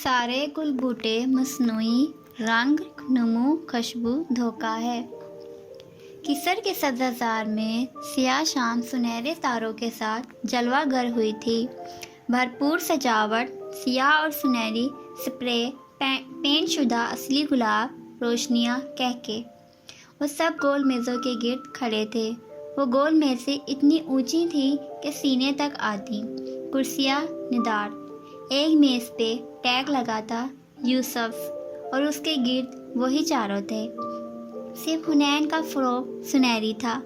سارے گل بوٹے مصنوعی رنگ نمو خوشبو دھوکہ ہے۔ کسر کے سبززار میں سیاہ شام سنہرے تاروں کے ساتھ جلوہ گر ہوئی تھی۔ بھرپور سجاوٹ، سیاہ اور سنہری سپرے پینٹ شدہ اصلی گلاب روشنیاں کہکے، وہ سب گول میزوں کے گرد کھڑے تھے۔ وہ گول میزیں اتنی اونچی تھیں کہ سینے تک آتیں، کرسیاں ندار۔ ایک میز پہ ٹیگ لگا تھا یوسف، اور اس کے گرد وہی چاروں تھے۔ صرف حنین کا فروغ سنہری تھا،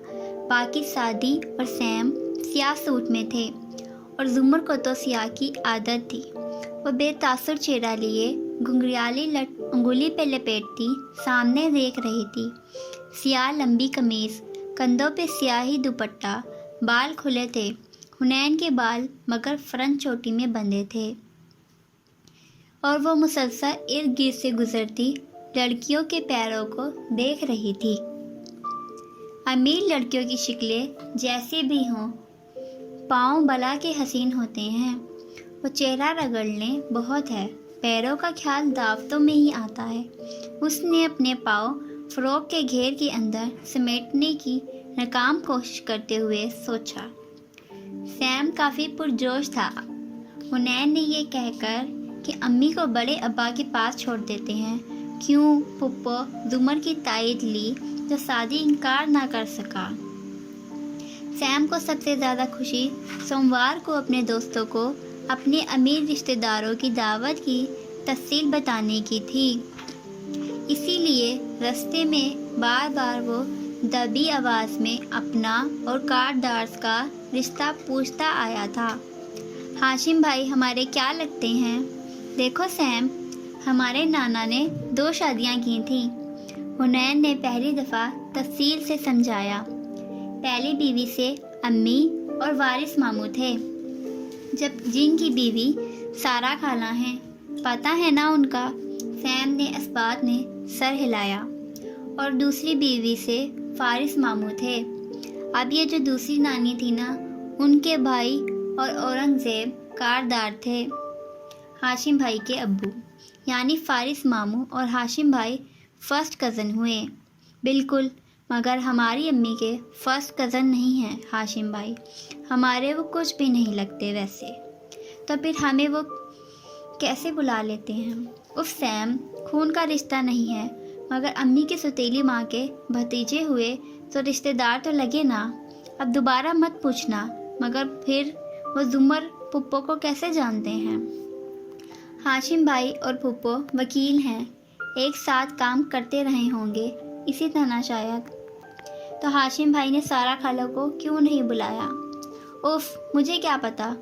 باقی سادی اور سیم سیاہ سوٹ میں تھے، اور زمر کو تو سیاہ کی عادت تھی۔ وہ بے تاثر چہرہ لیے گھنگریالی انگلی پہ لپیٹتی سامنے دیکھ رہی تھی۔ سیاہ لمبی قمیض، کندھوں پہ سیاہی دوپٹہ، بال کھلے تھے۔ حنین کے بال مگر فرنٹ چوٹی میں بندھے تھے، اور وہ مسلسل ارد گرد سے گزرتی لڑکیوں کے پیروں کو دیکھ رہی تھی۔ امیر لڑکیوں کی شکلیں جیسی بھی ہوں، پاؤں بلا کے حسین ہوتے ہیں۔ وہ چہرہ رگڑ لیں بہت ہے، پیروں کا خیال دعوتوں میں ہی آتا ہے۔ اس نے اپنے پاؤں فروک کے گھیر کے اندر سمیٹنے کی ناکام کوشش کرتے ہوئے سوچا۔ سیم کافی پرجوش تھا۔ حنین نے یہ کہہ کر کہ امی کو بڑے ابا کے پاس چھوڑ دیتے ہیں، کیوں پھپھو زمر کی تائید لی جو سادی انکار نہ کر سکا۔ سیم کو سب سے زیادہ خوشی سوموار کو اپنے دوستوں کو اپنے امیر رشتہ داروں کی دعوت کی تفصیل بتانے کی تھی۔ اسی لیے رستے میں بار بار وہ دبی آواز میں اپنا اور کارڈارز کا رشتہ پوچھتا آیا تھا۔ ہاشم بھائی ہمارے کیا لگتے ہیں؟ دیکھو سیم، ہمارے نانا نے 2 شادیاں کی تھیں۔ حنین نے پہلی دفعہ تفصیل سے سمجھایا۔ پہلی بیوی سے امی اور وارث ماموں تھے، جن کی بیوی سارا خالہ ہیں، پتہ ہے نا ان کا؟ سیم نے اس بات میں سر ہلایا۔ اور دوسری بیوی سے فارس ماموں تھے۔ اب یہ جو دوسری نانی تھی نا، ان کے بھائی اور اورنگزیب کاردار تھے، ہاشم بھائی کے ابو، یعنی فارس ماموں اور ہاشم بھائی فرسٹ کزن ہوئے۔ بالکل، مگر ہماری امی کے فرسٹ کزن نہیں ہیں ہاشم بھائی، ہمارے وہ کچھ بھی نہیں لگتے ویسے، تو پھر ہمیں وہ کیسے بلا لیتے ہیں؟ اف سیم، خون کا رشتہ نہیں ہے، مگر امی کی سوتیلی ماں کے بھتیجے ہوئے تو رشتہ دار تو لگے نا۔ اب دوبارہ مت پوچھنا، مگر پھر وہ زمر پھپھو کو کیسے جانتے ہیں؟ ہاشم بھائی اور پھپھو وکیل ہیں، ایک ساتھ کام کرتے رہے ہوں گے، اسی طرح شاید۔ تو ہاشم بھائی نے سارا خالہ کو کیوں نہیں بلایا؟ اف، مجھے کیا پتا،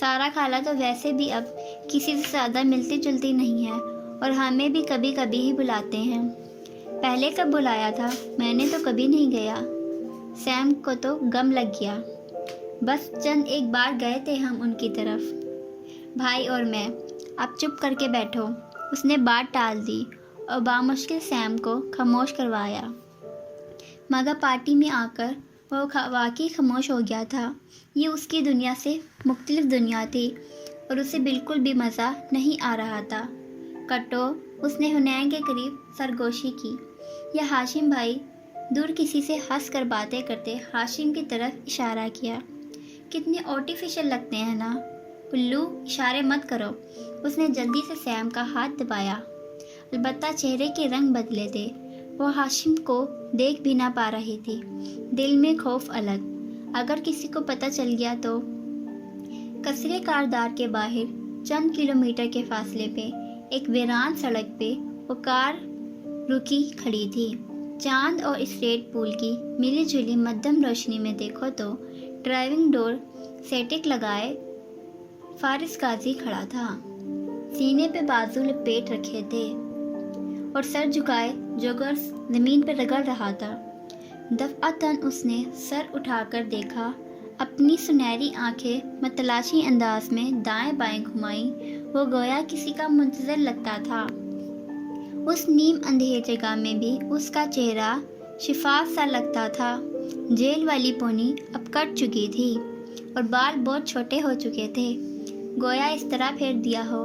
سارا خالہ تو ویسے بھی اب کسی سے زیادہ ملتی جلتی نہیں ہے، اور ہمیں بھی کبھی کبھی ہی بلاتے ہیں۔ پہلے کب بلایا تھا؟ میں نے تو کبھی نہیں گیا۔ سیم کو تو غم لگ گیا۔ بس چند ایک بار گئے تھے ہم ان کی طرف، بھائی اور میں۔ اب چپ کر کے بیٹھو۔ اس نے بات ٹال دی اور بامشکل سیم کو خاموش کروایا، مگر پارٹی میں آ کر وہ واقعی خاموش ہو گیا تھا۔ یہ اس کی دنیا سے مختلف دنیا تھی، اور اسے بالکل بھی مزہ نہیں آ رہا تھا۔ کٹو، اس نے حنین کے قریب سرگوشی کی۔ یا ہاشم بھائی، دور کسی سے ہنس کر باتیں کرتے ہاشم کی طرف اشارہ کیا۔ کتنے آرٹیفیشل لگتے ہیں نا الو، اشارے مت کرو۔ اس نے جلدی سے سیم کا ہاتھ دبایا، البتہ چہرے کے رنگ بدلے تھے۔ وہ ہاشم کو دیکھ بھی نہ پا رہی تھی، دل میں خوف الگ، اگر کسی کو پتہ چل گیا تو۔ قصرے کاردار کے باہر چند کلومیٹر کے فاصلے پہ ایک ویران سڑک پہ وہ کار رکی کھڑی تھی۔ چاند اور اسٹریٹ پول کی ملی جلی مدھم روشنی میں دیکھو تو ڈرائیونگ ڈور سیٹک لگائے فارس غازی کھڑا تھا، سینے پہ بازو لپیٹ رکھے تھے اور سر جھکائے جوگرز زمین پہ رگڑ رہا تھا۔ دفعتاً اس نے سر اٹھا کر دیکھا، اپنی سنہری آنکھیں متلاشی انداز میں دائیں بائیں گھمائیں، وہ گویا کسی کا منتظر لگتا تھا۔ اس نیم اندھیر جگہ میں بھی اس کا چہرہ شفاف سا لگتا تھا۔ جیل والی پونی اب کٹ چکی تھی اور بال بہت چھوٹے ہو چکے تھے، گویا اس طرح پھیر دیا ہو۔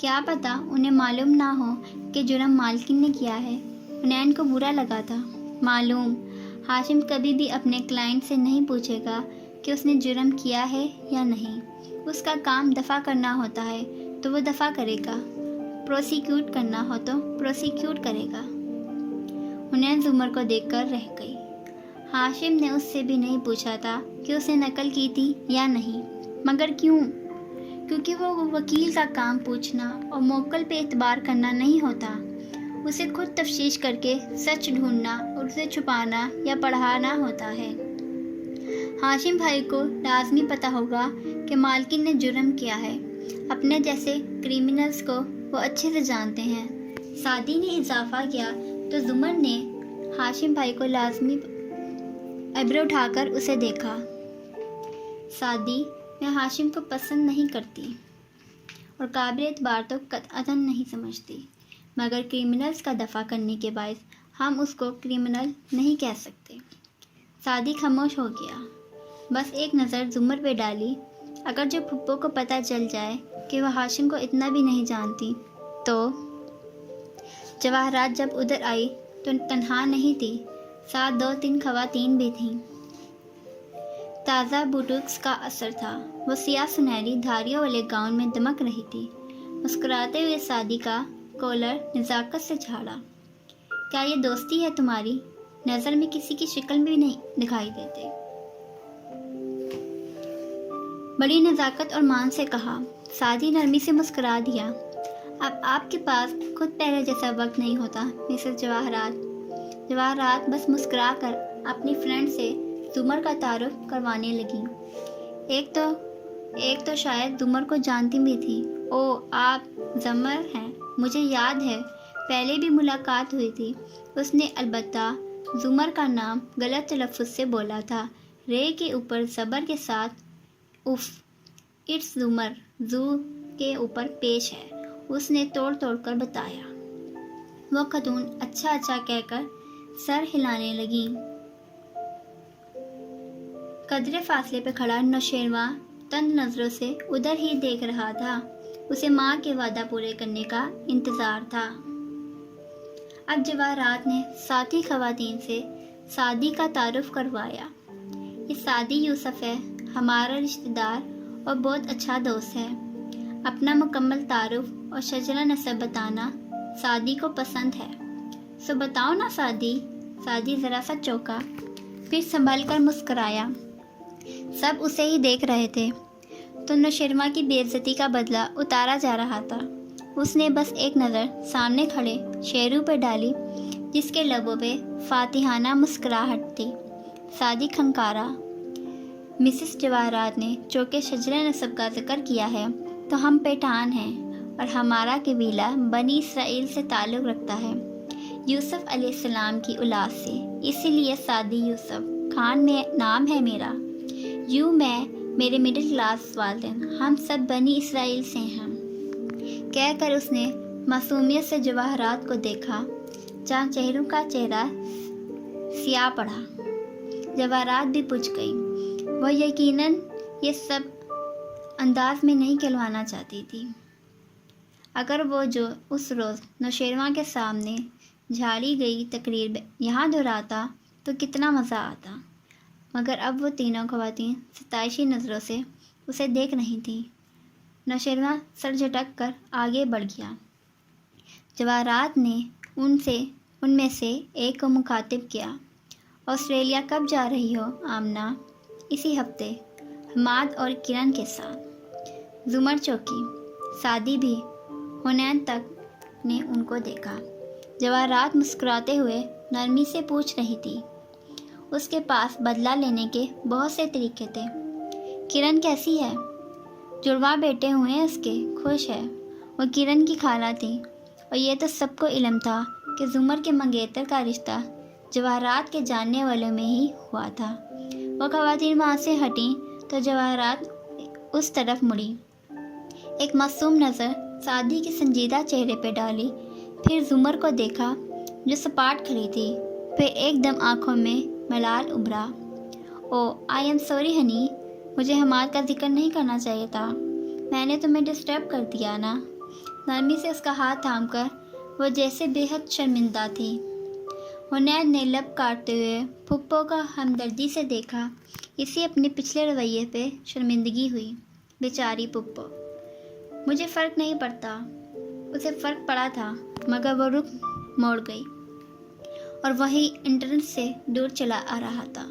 کیا پتہ انہیں معلوم نہ ہو کہ جرم مالکن نے کیا ہے۔ حنین کو برا لگا تھا۔ معلوم، ہاشم کبھی بھی اپنے کلائنٹ سے نہیں پوچھے گا کہ اس نے جرم کیا ہے یا نہیں۔ اس کا کام دفاع کرنا ہوتا ہے تو وہ دفاع کرے گا، پروسیکیوٹ کرنا ہو تو پروسیکیوٹ کرے گا۔ حنین زمر کو دیکھ کر رہ گئی۔ ہاشم نے اس سے بھی نہیں پوچھا تھا کہ اس نے نقل کی تھی یا نہیں، مگر کیوں؟ کیونکہ وہ وکیل کا کام پوچھنا اور موکل پہ اعتبار کرنا نہیں ہوتا، اسے خود تفتیش کر کے سچ ڈھونڈنا اور اسے چھپانا یا پڑھانا ہوتا ہے۔ ہاشم بھائی کو لازمی پتہ ہوگا کہ مالکن نے جرم کیا ہے، اپنے جیسے کریمنلز کو وہ اچھے سے جانتے ہیں۔ سعدی نے اضافہ کیا تو زمر نے ہاشم بھائی کو لازمی ابرو اٹھا کر اسے دیکھا۔ سعدی، میں ہاشم کو پسند نہیں کرتی اور قابل اعتبار تو قطعاً نہیں سمجھتی، مگر کریمنلز کا دفاع کرنے کے باعث ہم اس کو کریمنل نہیں کہہ سکتے۔ سعدی خاموش ہو گیا، بس ایک نظر زمر پہ ڈالی۔ اگر جو پھپھو کو پتہ چل جائے کہ وہ ہاشم کو اتنا بھی نہیں جانتی تو۔ جواہرات جب ادھر آئی تو تنہا نہیں تھی، ساتھ 2-3 خواتین بھی تھیں۔ تازہ بوٹوکس کا اثر تھا، وہ سیاہ سنہری دھاریوں والے گاؤن میں دمک رہی تھی۔ مسکراتے ہوئے سعدی کا کالر نزاکت سے جھاڑا۔ کیا یہ دوستی ہے تمہاری؟ نظر میں کسی کی شکل بھی نہیں دکھائی دیتے۔ بڑی نزاکت اور مان سے کہا۔ سعدی نرمی سے مسکرا دیا۔ اب آپ کے پاس خود پہلے جیسا وقت نہیں ہوتا مسز جواہرات۔ جواہرات بس مسکرا کر اپنی فرینڈ سے زمر کا تعارف کروانے لگی۔ ایک تو شاید زمر کو جانتی بھی تھی۔ او، آپ زمر ہیں، مجھے یاد ہے، پہلے بھی ملاقات ہوئی تھی۔ اس نے البتہ زمر کا نام غلط تلفظ سے بولا تھا، رے کے اوپر زبر کے ساتھ اف، اٹس زمر، زو کے اوپر پیش ہے، اس نے توڑ کر بتایا۔ وہ خاتون اچھا کہہ کر سر ہلانے لگی۔ قدرے فاصلے پہ کھڑا نوشیروان تند نظروں سے ادھر ہی دیکھ رہا تھا، اسے ماں کے وعدہ پورے کرنے کا انتظار تھا۔ اب جواہرات نے ساتھی خواتین سے سعدی کا تعارف کروایا۔ یہ سعدی یوسف ہے، ہمارا رشتہ دار اور بہت اچھا دوست ہے۔ اپنا مکمل تعارف اور شجرہ نسب بتانا سعدی کو پسند ہے۔ سو بتاؤ نا سعدی۔ سعدی ذرا سا چونکا، پھر سنبھل کر مسکرایا۔ سب اسے ہی دیکھ رہے تھے تو نوشیروان کی بے عزتی کا بدلہ اتارا جا رہا تھا۔ اس نے بس ایک نظر سامنے کھڑے شیرو پہ ڈالی جس کے لبوں پہ فاتحانہ مسکراہٹ تھی۔ سعدی کھنکارا۔ مسز جواہرات نے چونکہ شجرہ نسب کا ذکر کیا ہے تو ہم پیٹان ہیں اور ہمارا قبیلہ بنی اسرائیل سے تعلق رکھتا ہے، یوسف علیہ السلام کی اولاد سے، اسی لیے سعدی یوسف خان میں نام ہے میرا۔ میں میرے مڈل کلاس والدین، ہم سب بنی اسرائیل سے ہیں۔ کہہ کر اس نے معصومیت سے جواہرات کو دیکھا، جہاں چہروں کا چہرہ سیاہ پڑا۔ جواہرات بھی پوچھ گئی۔ وہ یقیناً یہ سب انداز میں نہیں کہلوانا چاہتی تھی۔ اگر وہ جو اس روز نوشیروان کے سامنے جھاڑی گئی تقریر یہاں دہراتا تو کتنا مزہ آتا، مگر اب وہ تینوں خواتین ستائشی نظروں سے اسے دیکھ رہی تھیں۔ نوشیروان سر جھٹک کر آگے بڑھ گیا۔ جواہرات نے ان میں سے ایک کو مخاطب کیا۔ آسٹریلیا کب جا رہی ہو آمنہ؟ اسی ہفتے، حماد اور کرن کے ساتھ۔ زمر چوکی، سعدی بھی۔ حنین تک نے ان کو دیکھا۔ جواہرات مسکراتے ہوئے نرمی سے پوچھ رہی تھی۔ اس کے پاس بدلہ لینے کے بہت سے طریقے تھے۔ کرن کیسی ہے؟ جڑواں بیٹے ہوئے ہیں اس کے، خوش ہے۔ وہ کرن کی خالہ تھی اور یہ تو سب کو علم تھا کہ زمر کے منگیتر کا رشتہ جواہرات کے جاننے والوں میں ہی ہوا تھا۔ وہ خواتین وہاں سے ہٹیں تو جواہرات اس طرف مڑی، ایک معصوم نظر سعدی کے سنجیدہ چہرے پہ ڈالی، پھر زمر کو دیکھا جو سپاٹ کھڑی تھی، پھر ایک دم آنکھوں میں ملال ابھرا۔ او، آئی ایم سوری ہنی، مجھے حماد کا ذکر نہیں کرنا چاہیے تھا، میں نے تمہیں ڈسٹرب کر دیا نا؟ نرمی سے اس کا ہاتھ تھام کر وہ جیسے بے حد شرمندہ تھی۔ حنین نے لب کاٹتے ہوئے پھپھو کا ہمدردی سے دیکھا۔ اسی اپنے پچھلے رویے پہ شرمندگی ہوئی۔ بیچاری پھپھو، مجھے فرق نہیں پڑتا۔ اسے فرق پڑا تھا، مگر وہ رخ موڑ گئی اور وہی انٹرنس سے دور چلا آ رہا تھا۔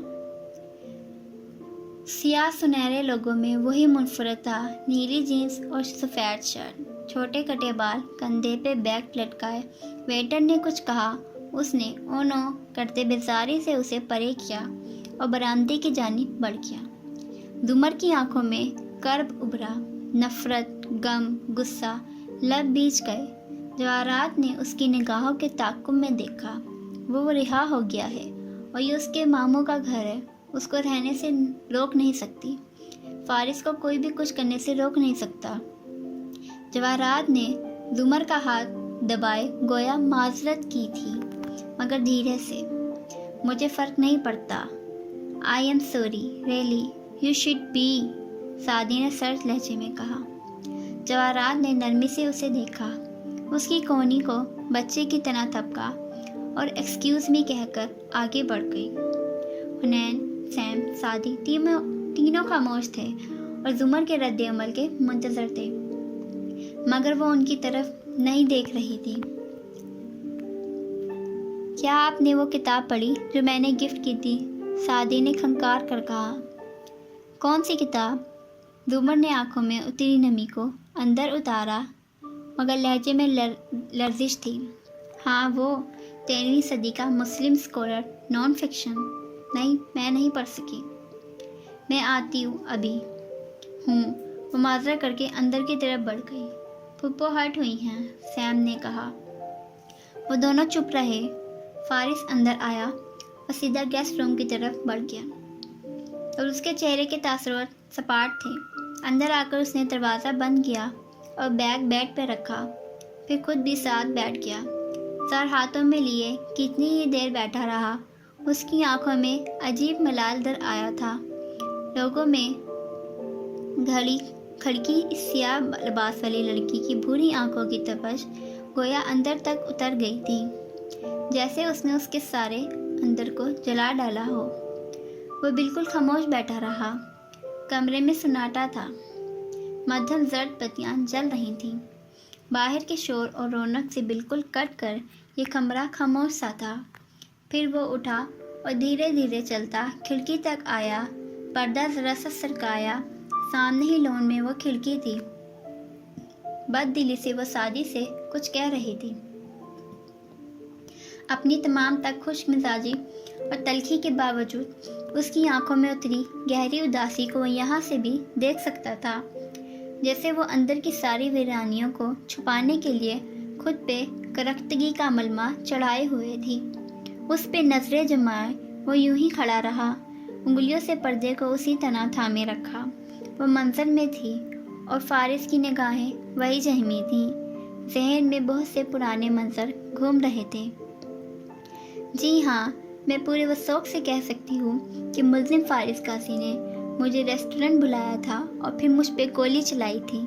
سیاہ سنہرے لوگوں میں وہی منفرد تھا، نیلی جینس اور سفید شرٹ، چھوٹے کٹے بال، کندھے پہ بیگ لٹکائے۔ ویٹر نے کچھ کہا، اس نے او نو کرتے بیزاری سے اسے پرے کیا اور برآمدے کی جانب بڑھ گیا۔ زمر کی آنکھوں میں کرب ابھرا، نفرت، غم، غصہ لب بیچ گئے۔ جواہرات نے اس کی نگاہوں کے تعاقب میں دیکھا۔ وہ رہا ہو گیا ہے اور یہ اس کے ماموں کا گھر ہے، اس کو رہنے سے روک نہیں سکتی۔ فارس کو کوئی بھی کچھ کرنے سے روک نہیں سکتا۔ جواہرات نے زمر کا ہاتھ دبائے گویا معذرت کی تھی، مگر دھیرے سے۔ مجھے فرق نہیں پڑتا۔ I am sorry, really, you should be, Saadi نے سرد لہجے میں کہا۔ جواہرات نے نرمی سے اسے دیکھا، اس کی کونی کو بچے کی طرح تھپکا اور ایکسکیوز می کہہ کر آگے بڑھ گئی۔ حنین، سیم، سعدی تینوں خاموش تھے اور زمر کے رد عمل کے منتظر تھے، مگر وہ ان کی طرف نہیں دیکھ رہی تھی۔ کیا آپ نے وہ کتاب پڑھی جو میں نے گفٹ کی تھی؟ سعدی نے کھنکار کر کہا۔ کون سی کتاب؟ زمر نے آنکھوں میں اتری نمی کو اندر اتارا، مگر لہجے میں لرزش تھی۔ ہاں، وہ 13ویں صدی کا مسلم اسکالر، نان فکشن۔ نہیں، میں نہیں پڑھ سکی۔ میں آتی ہوں ابھی ہوں، وہ معذرہ کر کے اندر کی طرف بڑھ گئی۔ پھپھو ہرٹ ہوئی ہیں، سیم نے کہا۔ وہ دونوں چپ رہے۔ فارس اندر آیا اور سیدھا گیسٹ روم کی طرف بڑھ گیا اور اس کے چہرے کے تاثرات سپاٹ تھے۔ اندر آ کر اس نے دروازہ بند کیا اور بیگ بیڈ پہ رکھا، پھر خود بھی ساتھ بیٹھ گیا۔ سر ہاتھوں میں لیے کتنی ہی دیر بیٹھا رہا۔ اس کی آنکھوں میں عجیب ملال در آیا تھا۔ لوگوں میں کھڑکی اس سیاہ لباس والی لڑکی کی بھوری آنکھوں کی تپش گویا اندر تک اتر گئی تھی، جیسے اس نے اس کے سارے اندر کو جلا ڈالا ہو۔ وہ بالکل خاموش بیٹھا رہا۔ کمرے میں سناٹا تھا، مدھم زرد بتیاں جل رہی تھیں۔ باہر کے شور اور رونق سے بالکل کٹ کر یہ کمرہ خاموش سا تھا۔ پھر وہ اٹھا اور دھیرے دھیرے چلتا کھڑکی تک آیا، پردہ ذرا سا سرکایا۔ سامنے ہی لون میں وہ کھڑکی تھی۔ بد دلی سے وہ سعدی سے کچھ کہہ رہی تھی۔ اپنی تمام تک خوش مزاجی اور تلخی کے باوجود اس کی آنکھوں میں اتری گہری اداسی کو وہ یہاں سے بھی دیکھ سکتا تھا، جیسے وہ اندر کی ساری ویرانیوں کو چھپانے کے لیے خود پہ کرختگی کا ملمہ چڑھائے ہوئے تھی۔ اس پہ نظریں جمائے وہ یوں ہی کھڑا رہا، انگلیوں سے پردے کو اسی طرح تھامے رکھا۔ وہ منظر میں تھی اور فارس کی نگاہیں وہی جہمی تھیں۔ ذہن میں بہت سے پرانے منظر گھوم رہے تھے۔ جی ہاں، میں پورے وثوق سے کہہ سکتی ہوں کہ ملزم فارس قاضی نے مجھے ریسٹورنٹ بلایا تھا اور پھر مجھ پہ گولی چلائی تھی۔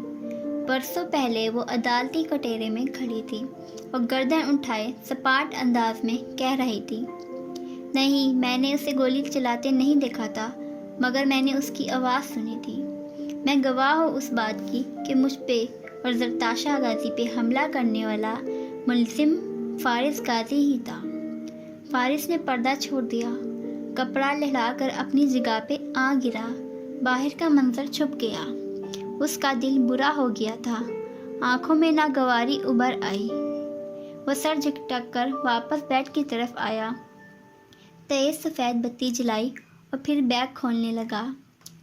برسوں پہلے وہ عدالتی کٹہرے میں کھڑی تھی اور گردن اٹھائے سپاٹ انداز میں کہہ رہی تھی، نہیں، میں نے اسے گولی چلاتے نہیں دیکھا تھا، مگر میں نے اس کی آواز سنی تھی۔ میں گواہ ہوں اس بات کی کہ مجھ پہ اور زرتاشا غازی پہ حملہ کرنے والا ملزم فارس قاضی ہی تھا۔ فارس نے پردہ چھوڑ دیا، کپڑا لہلا کر اپنی جگہ پہ آ گرا۔ باہر کا منظر چھپ گیا۔ اس کا دل برا ہو گیا تھا، آنکھوں میں ناگواری ابھر آئی۔ وہ سر جھٹک کر واپس بیڈ کی طرف آیا، تیز سفید بتی جلائی اور پھر بیگ کھولنے لگا۔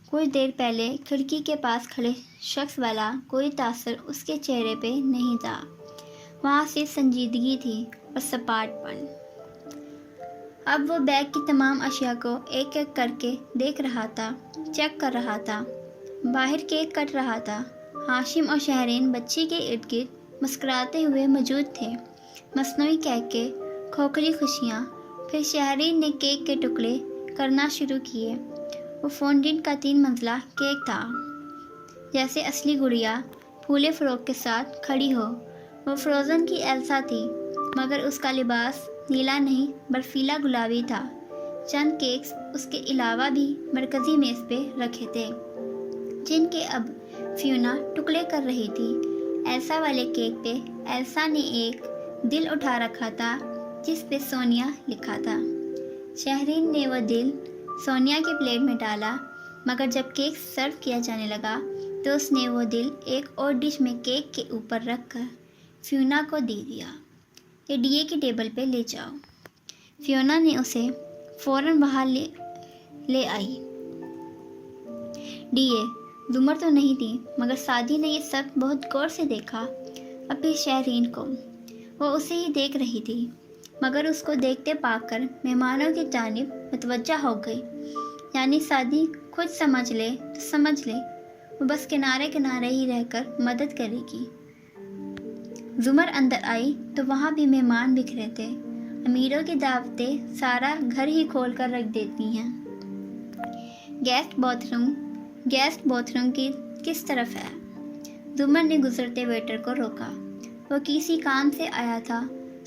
کچھ دیر پہلے کھڑکی کے پاس کھڑے شخص والا کوئی تاثر اس کے چہرے پہ نہیں تھا، وہاں صرف سنجیدگی تھی اور سپاٹ پن۔ اب وہ بیگ کی تمام اشیاء کو ایک ایک کر کے دیکھ رہا تھا، چیک کر رہا تھا۔ باہر کیک کٹ رہا تھا۔ ہاشم اور شہرین بچی کے ارد گرد مسکراتے ہوئے موجود تھے۔ مصنوعی کہکے، کھوکھلی خوشیاں۔ پھر شہرین نے کیک کے ٹکڑے کرنا شروع کیے۔ وہ فونڈنٹ کا 3 منزلہ کیک تھا، جیسے اصلی گڑیا پھولے فروغ کے ساتھ کھڑی ہو۔ وہ فروزن کی ایلسا تھی، مگر اس کا لباس نیلا نہیں برفیلا گلابی تھا۔ چند کیکس اس کے علاوہ بھی مرکزی میز پہ رکھے تھے، جن کے اب فیونا ٹکڑے کر رہی تھی۔ ایلسا والے کیک پہ ایلسا نے ایک دل اٹھا رکھا تھا جس پہ سونیا لکھا تھا۔ شہرین نے وہ دل سونیا کی پلیٹ میں ڈالا، مگر جب کیک سرو کیا جانے لگا تو اس نے وہ دل ایک اور ڈش میں کیک کے اوپر رکھ کر فیونا کو دے دیا۔ یہ ڈی اے کی ٹیبل پہ لے جاؤ۔ فیونا نے اسے فوراً باہر لے آئی۔ ڈی اے زمر تو نہیں تھی، مگر سعدی نے یہ سب بہت غور سے دیکھا۔ اب پھر شہرین کو، وہ اسے ہی دیکھ رہی تھی، مگر اس کو دیکھتے پا کر مہمانوں کی جانب متوجہ ہو گئی۔ یعنی سعدی خود سمجھ لے تو سمجھ لے، وہ بس کنارے کنارے ہی رہ کر مدد کرے گی۔ زمر اندر آئی تو وہاں بھی مہمان بکھرے تھے۔ امیروں کی دعوتیں سارا گھر ہی کھول کر رکھ دیتی ہیں۔ گیسٹ باتھ روم کی کس طرف ہے؟ زمر نے گزرتے ویٹر کو روکا۔ وہ کسی کام سے آیا تھا،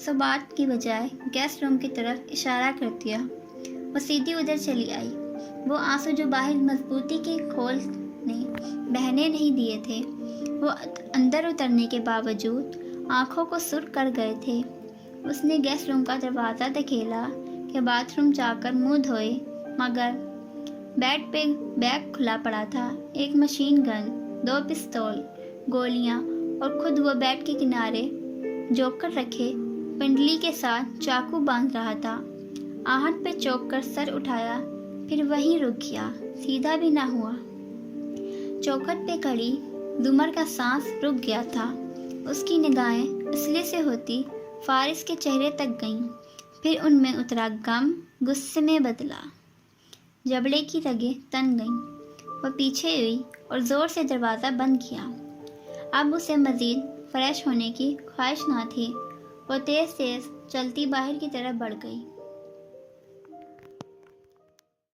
سو بات کی بجائے گیسٹ روم کی طرف اشارہ کر دیا۔ وہ سیدھی ادھر چلی آئی۔ وہ آنسو جو باہر مضبوطی کے کھول نے بہنے نہیں دیے تھے، وہ اندر اترنے کے باوجود آنکھوں کو سرخ کر گئے تھے۔ اس نے گیسٹ روم کا دروازہ دھکیلا کہ باتھ روم جا کر منہ دھوئے، مگر بیڈ پہ بیگ کھلا پڑا تھا۔ ایک مشین گن، 2 پستول، گولیاں اور خود وہ بیڈ کے کنارے جوکر رکھے پنڈلی کے ساتھ چاقو باندھ رہا تھا۔ آہٹ پہ چوک کر سر اٹھایا، پھر وہیں رک گیا، سیدھا بھی نہ ہوا۔ چوکھٹ پہ کھڑی زمر کا سانس رک گیا تھا۔ اس کی نگاہیں اصلی سے ہوتی فارس کے چہرے تک گئیں، پھر ان میں اترا غم غصے میں بدلا۔ جبڑے کی رگیں تن گئیں۔ وہ پیچھے ہوئی اور زور سے دروازہ بند کیا۔ اب اسے مزید فریش ہونے کی خواہش نہ تھی۔ وہ تیز تیز چلتی باہر کی طرف بڑھ گئی۔